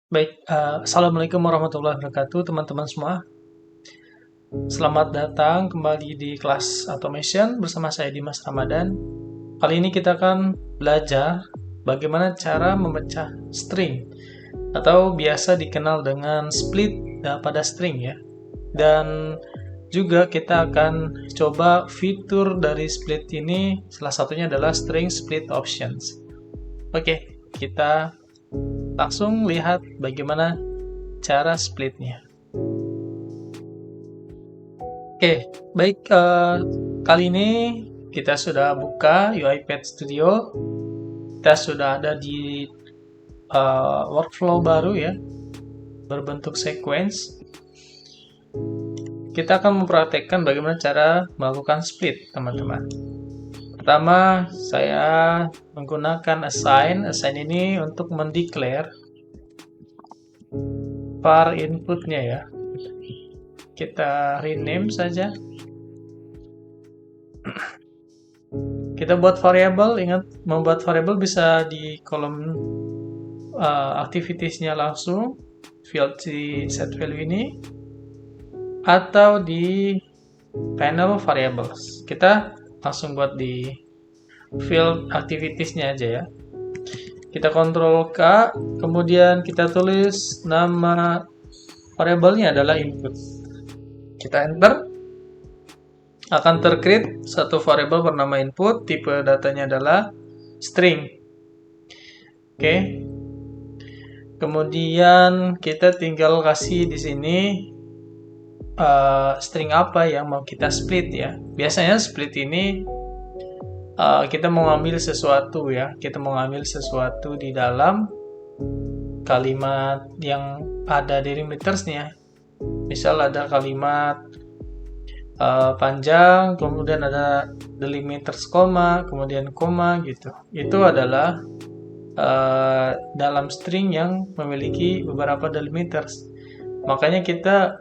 Baik, assalamualaikum warahmatullahi wabarakatuh, teman-teman semua. Selamat datang kembali di kelas automation bersama saya Dimas Ramadan. Kali ini kita akan belajar bagaimana cara memecah string atau biasa dikenal dengan split pada string ya. Dan juga kita akan coba fitur dari split ini, salah satunya adalah string split options. Oke, kita langsung lihat bagaimana cara splitnya. Oke, baik. Kali ini kita sudah buka UiPath Studio. Kita sudah ada di workflow baru ya, berbentuk sequence. Kita akan mempraktekkan bagaimana cara melakukan split, teman-teman. Pertama, saya menggunakan assign. Assign ini untuk mendeclare var inputnya ya. Kita rename saja. Kita buat variabel. Ingat, membuat variabel bisa di kolom activitiesnya langsung, field di set value ini, atau di panel variables. Kita langsung buat di field activitiesnya aja ya. Kita Ctrl K, kemudian kita tulis nama variabelnya adalah input. Kita enter, akan tercreate satu variabel bernama input, tipe datanya adalah string. Oke. Kemudian kita tinggal kasih di sini string apa yang mau kita split ya. Biasanya split ini kita mau ngambil sesuatu ya. Kita mau ngambil sesuatu di dalam kalimat yang ada delimitersnya. Misal ada kalimat panjang, kemudian ada delimiters koma, kemudian koma gitu. Itu adalah dalam string yang memiliki beberapa delimiters. Makanya kita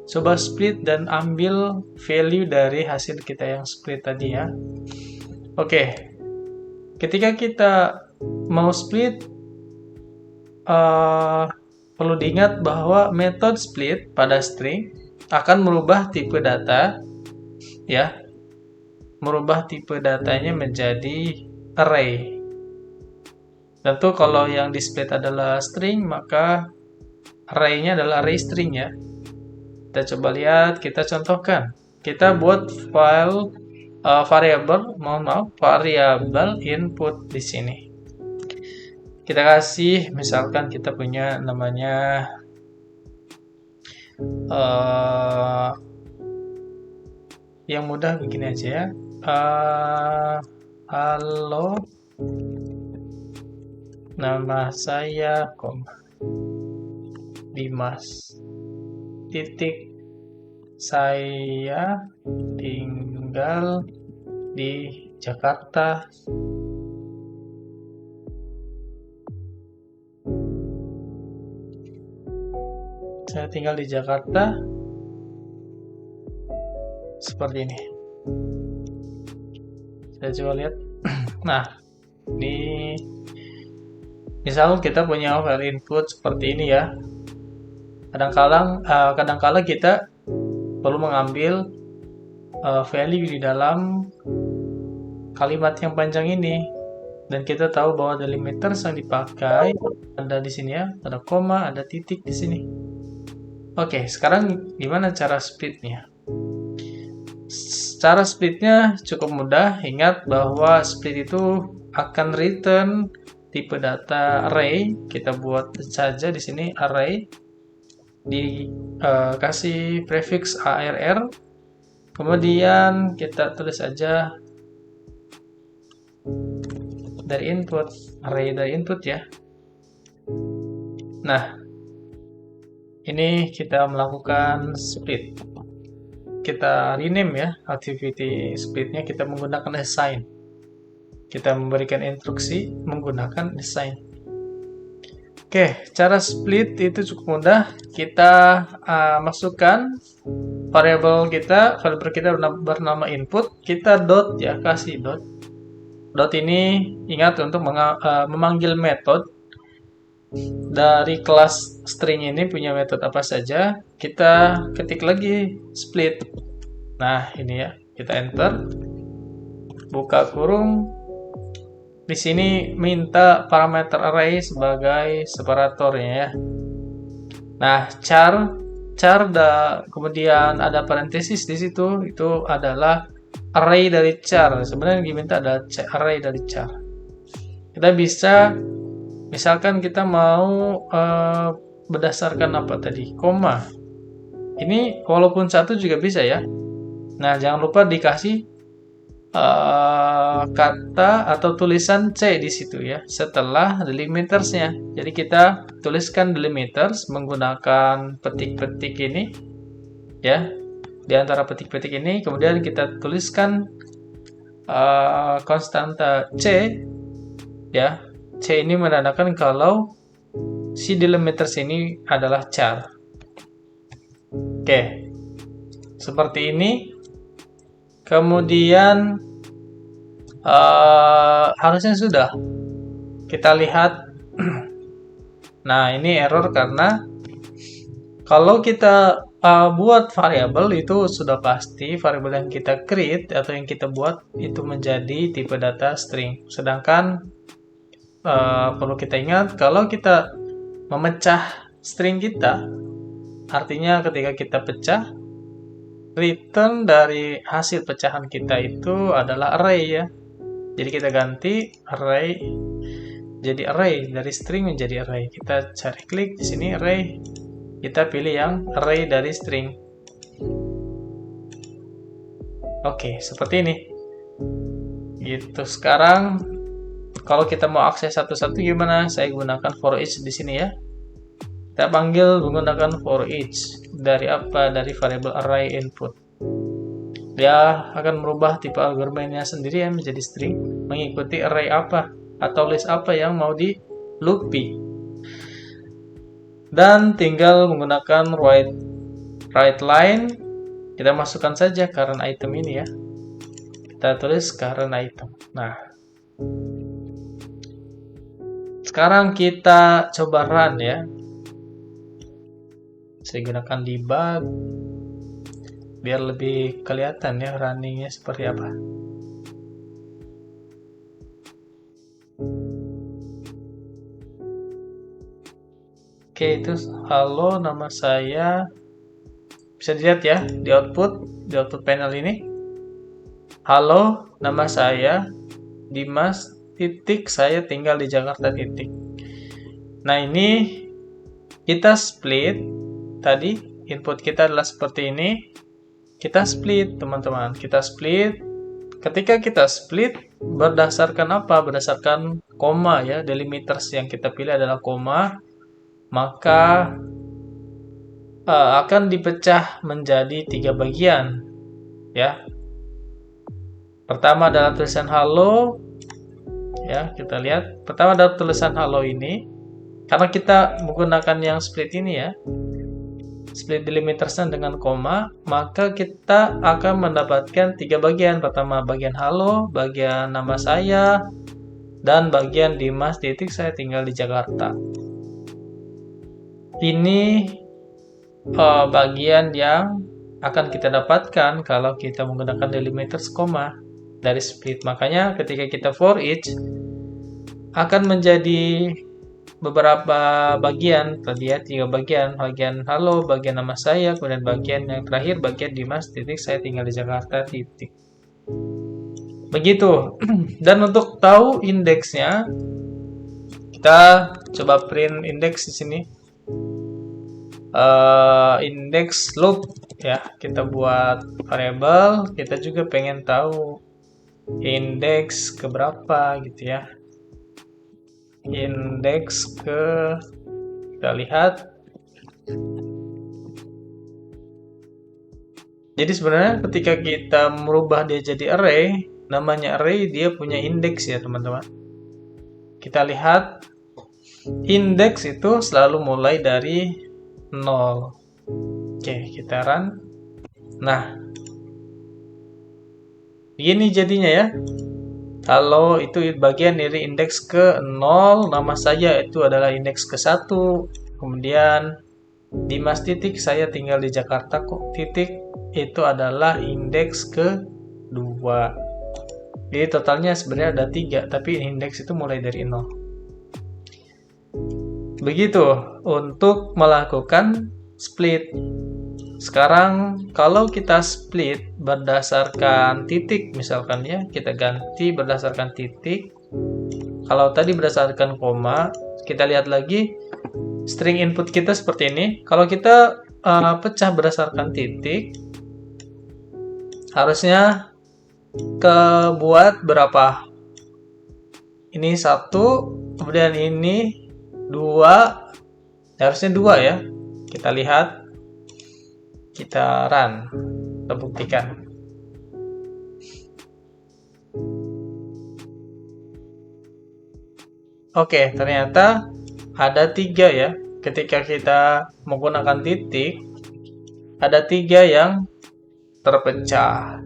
coba split dan ambil value dari hasil kita yang split tadi ya. Oke, ketika kita mau split, perlu diingat bahwa metode split pada string akan merubah tipe data ya, merubah tipe datanya menjadi array. Tentu kalau yang di split adalah string, maka array-nya adalah array string ya. Kita coba lihat, kita contohkan. Kita buat file variabel input di sini. Kita kasih, misalkan kita punya namanya yang mudah begini aja ya. Halo, nama saya Dimas. Titik, saya tinggal di Jakarta. Saya tinggal di Jakarta seperti ini. Saya coba lihat. Nah, di misal kita punya file input seperti ini ya. Kadang-kala kita perlu mengambil value di dalam kalimat yang panjang ini, dan kita tahu bahwa delimiters yang dipakai ada di sini ya, ada koma, ada titik di sini. Oke, sekarang gimana cara splitnya? Cara splitnya cukup mudah. Ingat bahwa split itu akan return tipe data array. Kita buat saja di sini array, dikasih prefix arr, kemudian kita tulis aja dari input, array dari input ya. Nah, ini kita melakukan split. Kita rename ya, activity splitnya kita menggunakan assign. Kita memberikan instruksi menggunakan assign. Oke, cara split itu cukup mudah. Kita masukkan variabel kita bernama input. Kita dot ya, kasih dot. Dot ini ingat untuk memanggil metode dari kelas string ini punya metode apa saja, kita ketik lagi split. Nah, ini ya, kita enter, buka kurung. Di sini minta parameter array sebagai separatornya ya. Nah, kemudian ada parenthesis di situ, itu adalah array dari char. Sebenarnya yang diminta adalah array dari char. Kita bisa, misalkan kita mau berdasarkan apa tadi, koma. Ini walaupun satu juga bisa ya. Nah, jangan lupa dikasih kata atau tulisan C di situ ya setelah delimitersnya. Jadi kita tuliskan delimiters menggunakan petik-petik ini ya, di antara petik-petik ini kemudian kita tuliskan konstanta C ya. C ini menandakan kalau si delimiters ini adalah char. Oke, seperti ini. Kemudian harusnya sudah kita lihat. Nah, ini error karena kalau kita buat variabel itu sudah pasti variabel yang kita create atau yang kita buat itu menjadi tipe data string. Sedangkan perlu kita ingat kalau kita memecah string kita, artinya ketika kita pecah, return dari hasil pecahan kita itu adalah array ya. Jadi kita ganti array jadi array, dari string menjadi array. Kita cari klik di sini array. Kita pilih yang array dari string. Oke, seperti ini. Gitu. Sekarang kalau kita mau akses satu-satu gimana? Saya gunakan for each di sini ya. Kita panggil menggunakan for each. Dari apa? Dari variable array input. Dia akan merubah tipe argumennya sendiri ya menjadi string, mengikuti array apa atau list apa yang mau di loopy. Dan tinggal menggunakan write line, kita masukkan saja current item ini ya. Kita tulis current item. Nah, sekarang kita coba run ya. Saya gunakan debug biar lebih kelihatan ya runningnya seperti apa. Oke, itu halo, nama saya. Bisa dilihat ya di output panel ini. Halo, nama saya Dimas titik, saya tinggal di Jakarta titik. Nah, ini kita split. Tadi input kita adalah seperti ini. Kita split, teman-teman. Kita split. Ketika kita split, berdasarkan apa? Berdasarkan koma ya. Delimiters yang kita pilih adalah koma. Maka akan dipecah menjadi 3 bagian. Ya. Pertama adalah tulisan halo. Ya, kita lihat. Pertama adalah tulisan halo ini. Karena kita menggunakan yang split ini ya. Split delimitersnya dengan koma, maka kita akan mendapatkan 3 bagian. Pertama bagian halo, bagian nama saya, dan bagian Dimas titik, saya tinggal di Jakarta. Ini bagian yang akan kita dapatkan kalau kita menggunakan delimiters koma dari split. Makanya ketika kita for each akan menjadi beberapa bagian. Tadi ya 3 bagian halo, bagian nama saya, kemudian bagian yang terakhir bagian Dimas titik, saya tinggal di Jakarta titik. Begitu. Dan untuk tahu indeksnya, kita coba print indeks di sini. Index loop ya, kita buat variabel. Kita juga pengen tahu indeks keberapa gitu ya. Indeks kita lihat. Jadi sebenarnya ketika kita merubah dia jadi array, namanya array, dia punya indeks ya teman-teman. Kita lihat indeks itu selalu mulai dari 0. Oke, kita run. Nah, begini jadinya ya. Kalau itu bagian dari indeks ke 0, nama saya itu adalah indeks ke 1. Kemudian Dimas titik, saya tinggal di Jakarta kok titik, itu adalah indeks ke 2. Jadi totalnya sebenarnya ada 3, tapi indeks itu mulai dari 0. Begitu untuk melakukan split. Sekarang kalau kita split berdasarkan titik, misalkan ya, kita ganti berdasarkan titik. Kalau tadi berdasarkan koma, kita lihat lagi string input kita seperti ini. Kalau kita pecah berdasarkan titik, harusnya kebuat berapa? Ini 1, kemudian ini 2, harusnya 2 ya. Kita lihat, kita run, kita buktikan. Oke, ternyata ada 3 ya. Ketika kita menggunakan titik, ada 3 yang terpecah.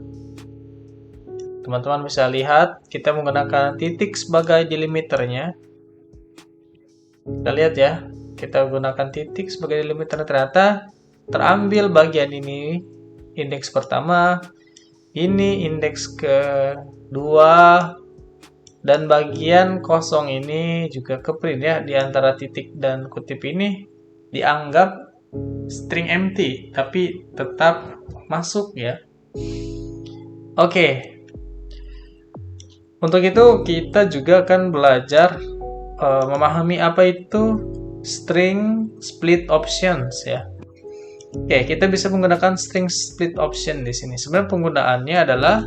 Teman-teman bisa lihat, kita menggunakan titik sebagai delimiternya. Kita lihat ya, kita gunakan titik sebagai delimiter, ternyata terambil bagian ini indeks pertama, ini indeks kedua, dan bagian kosong ini juga ke print ya. Di antara titik dan kutip ini dianggap string empty, tapi tetap masuk ya. Oke. Untuk itu kita juga akan belajar memahami apa itu string split options ya. Oke, kita bisa menggunakan string split option di sini. Sebenarnya penggunaannya adalah,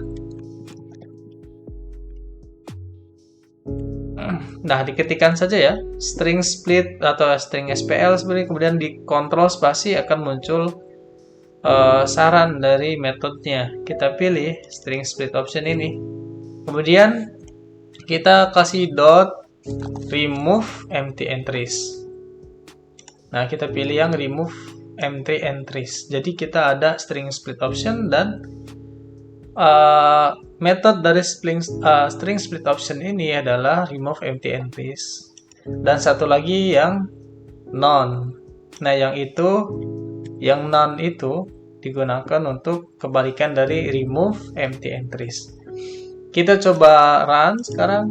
nah, diketikkan saja ya, string split atau string SPL sebenarnya, kemudian di kontrol spasi akan muncul saran dari metodenya. Kita pilih string split option ini. Kemudian kita kasih dot remove empty entries. Nah, kita pilih yang remove empty entries. Jadi kita ada string split option dan metode dari string split option ini adalah remove empty entries. Dan satu lagi yang none. Nah, yang none itu digunakan untuk kebalikan dari remove empty entries. Kita coba run sekarang.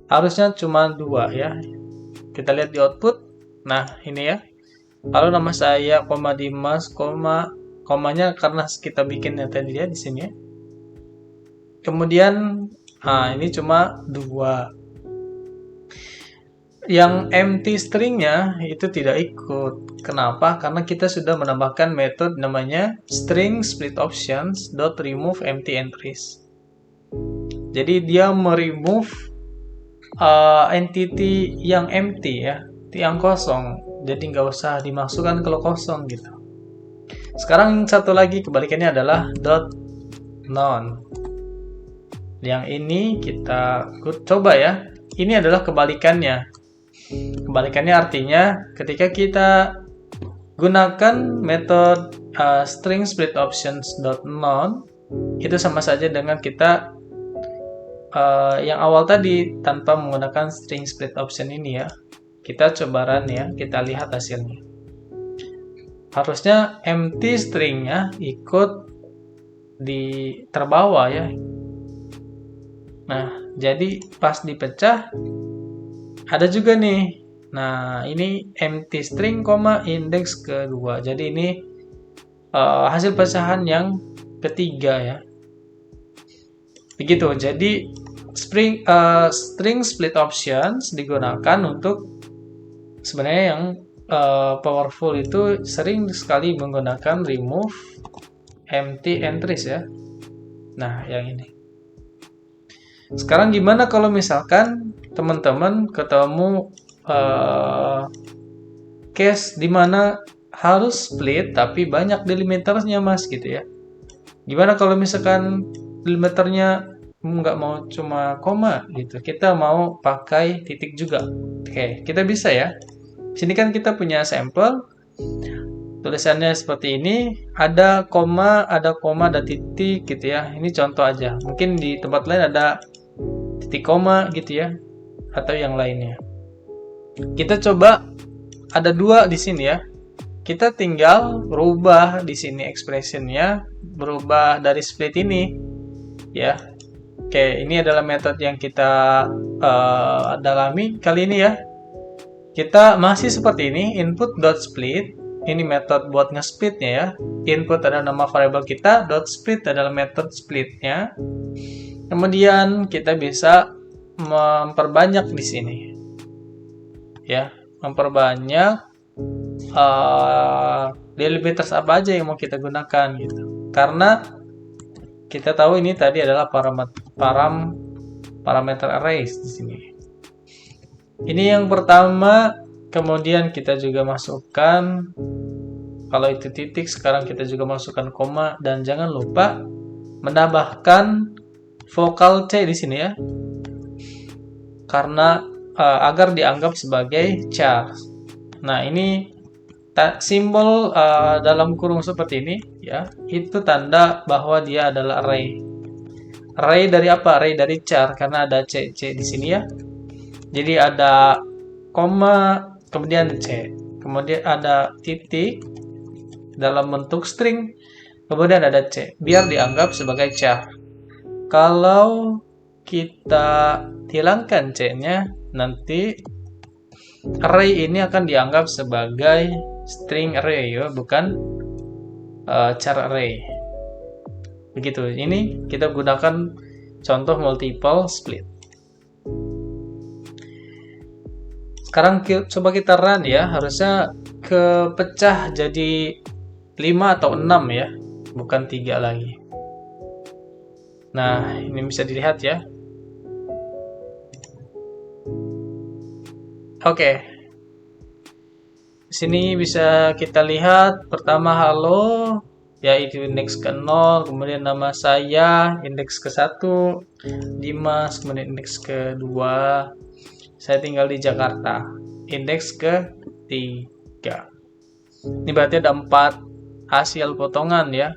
Harusnya cuma 2 ya. Kita lihat di output. Nah, ini ya. Lalu nama saya, Dimas, komanya karena kita bikin tadi ya di sini ya. Kemudian, ini cuma 2. Yang empty stringnya itu tidak ikut. Kenapa? Karena kita sudah menambahkan metode namanya string split options dot remove empty entries. Jadi dia meremove entity yang empty ya, yang kosong. Jadi nggak usah dimasukkan kalau kosong gitu. Sekarang satu lagi kebalikannya adalah dot none. Yang ini kita coba ya. Ini adalah kebalikannya. Kebalikannya artinya ketika kita gunakan metode string split options dot none, itu sama saja dengan kita yang awal tadi tanpa menggunakan string split option ini ya. Kita coba run ya, kita lihat hasilnya. Harusnya empty stringnya ikut di terbawah ya. Nah, jadi pas dipecah ada juga nih. Nah, ini empty string, indeks kedua. Jadi ini hasil pecahan yang ketiga ya. Begitu. Jadi string split options digunakan untuk sebenarnya yang powerful itu sering sekali menggunakan remove empty entries ya. Nah, yang ini. Sekarang gimana kalau misalkan teman-teman ketemu case di mana harus split tapi banyak delimiternya mas gitu ya. Gimana kalau misalkan delimiternya nggak mau cuma koma gitu, kita mau pakai titik juga. Oke, kita bisa ya. Sini kan kita punya sampel. tulisannya seperti ini, ada koma, ada titik gitu ya. Ini contoh aja. Mungkin di tempat lain ada titik koma gitu ya, atau yang lainnya. Kita coba ada 2 di sini ya. Kita tinggal berubah di sini expressionnya, berubah dari split ini ya. Oke, ini adalah metode yang kita dalami kali ini ya. Kita masih seperti ini, input.split. Ini metode buat nge-splitnya ya. Input adalah nama variabel kita, .split adalah metode splitnya. Kemudian kita bisa memperbanyak di sini. Ya, memperbanyak delimiters apa aja yang mau kita gunakan gitu. Karena kita tahu ini tadi adalah parameter arrays di sini. Ini yang pertama. Kemudian kita juga masukkan, kalau itu titik, sekarang kita juga masukkan koma, dan jangan lupa menambahkan vokal C di sini ya, karena agar dianggap sebagai char. Nah, ini simbol dalam kurung seperti ini ya, itu tanda bahwa dia adalah array. Array dari apa? Array dari char, karena ada C di sini ya. Jadi ada koma, kemudian C, kemudian ada titik dalam bentuk string, kemudian ada C, biar dianggap sebagai char. Kalau kita hilangkan C-nya, nanti array ini akan dianggap sebagai string array ya, bukan char array. Begitu. Ini kita gunakan contoh multiple split. Sekarang coba kita run ya, harusnya kepecah jadi 5 atau 6 ya, bukan 3 lagi. Nah, ini bisa dilihat ya. Oke. Di sini bisa kita lihat pertama halo, yaitu indeks ke-0, kemudian nama saya, indeks ke-1, Dimas, kemudian indeks ke-2. Saya tinggal di Jakarta, indeks ke-3. Ini berarti ada 4 hasil potongan ya.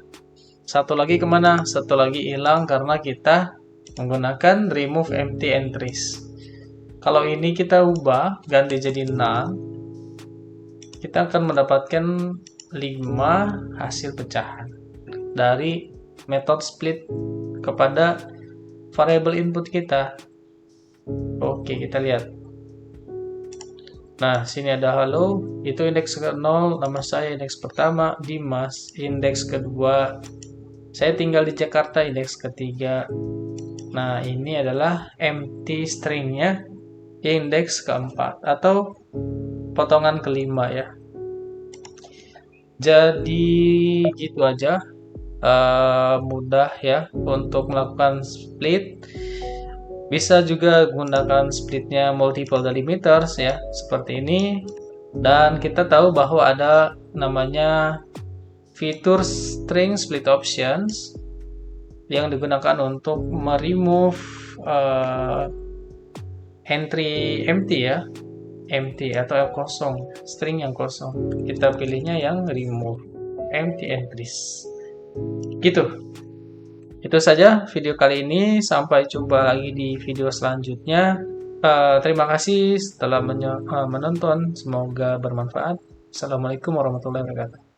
Satu lagi kemana? Satu lagi hilang karena kita menggunakan remove empty entries. Kalau ini kita ubah, ganti jadi null, kita akan mendapatkan 5 hasil pecahan dari metode split kepada variabel input kita. Oke, kita lihat. Nah, sini ada halo, itu indeks ke-0, nama saya indeks pertama, Dimas, indeks kedua, saya tinggal di Jakarta, indeks ketiga. Nah, ini adalah empty stringnya, indeks keempat, atau potongan kelima ya. Jadi, gitu aja. Mudah ya untuk melakukan split. Bisa juga gunakan splitnya multiple delimiters ya, seperti ini. Dan kita tahu bahwa ada namanya fitur string split options yang digunakan untuk meremove entry empty ya, empty atau kosong, string yang kosong. Kita pilihnya yang remove empty entries. Gitu. Itu saja video kali ini. Sampai jumpa lagi di video selanjutnya. Terima kasih telah menonton. Semoga bermanfaat. Assalamualaikum warahmatullahi wabarakatuh.